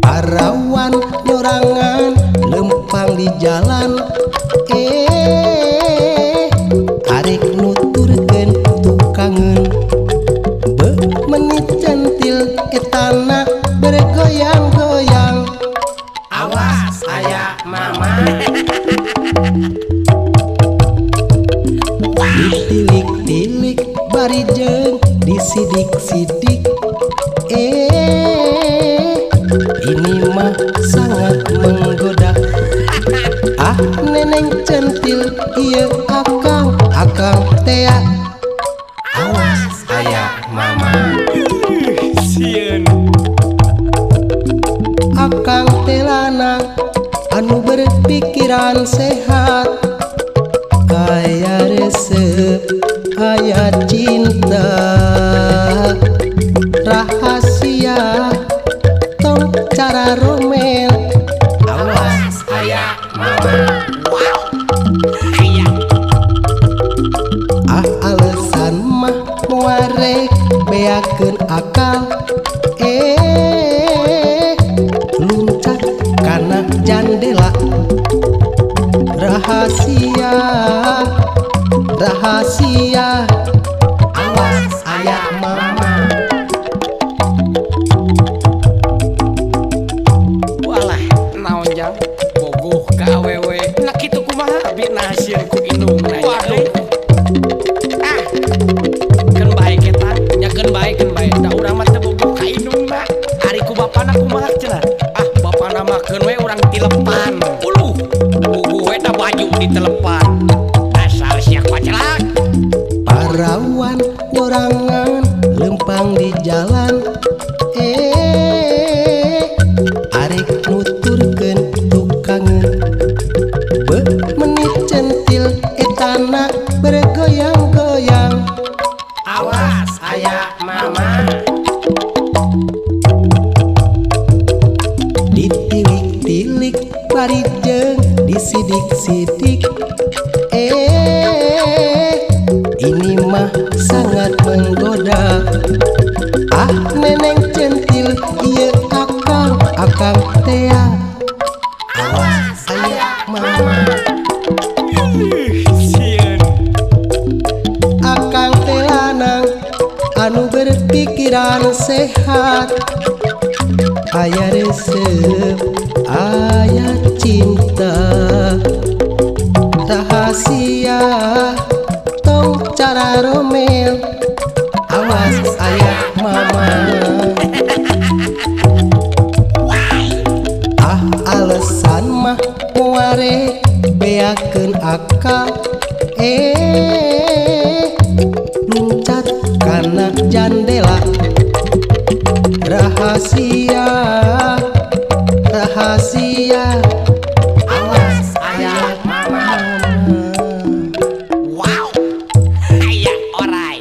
Parawan nyorangan lempang di jalan, arek nuturkeun tukangeun. Be menit centil etana bergoyang-goyang. Awas aya mama. Ditilik-tilik bari jeung disidik-sidik. Ini mah sangat menggoda. Ah neneng centil ieu akang tea. Awas aya mama. Sieun. Akang teh lanang anu berpikiran sehat. Aya resep, aya cinta, rahasia, tong cara romel. Awas aya mama. Wow. Aya. Ah alesan mah moarek beakeun akal. Luncat kana jandela. Rahasia, rahasia. Awas aya mama. Walah naon jang bogoh ka awewe. Nah kitu kumaha abi nasieun ku indungna. Waduh. Ah. Keun bae eta, nyakeun bae da urang mah teu bogoh ka indungna. Ari ku bapana kumaha cenah? Ah bapana mah keun we urang tilepan. Uluh. Bogoh we da baju di telepan. Asal sia pacelak. Parawan nyorangan lempang di jalan, arek nuturkeun tukangeun. Be menit centil etana bergoyang-goyang. Awas aya mama. Ditilik-tilik bari jeung disidik-sidik. Ini mah sangat menggoda. Ah neneng centil ieu akang tea. Awas aya mama. Sieun. Akang teh lanang anu berpikiran sehat. Aya resep, aya cinta, rahasia, tong cara romel. Awas aya mama. Ah alesan mah moare beakeun akal. Luncat kana jandela. Rahasia, rahasia. Awas aya mama. Wow. Aya orai.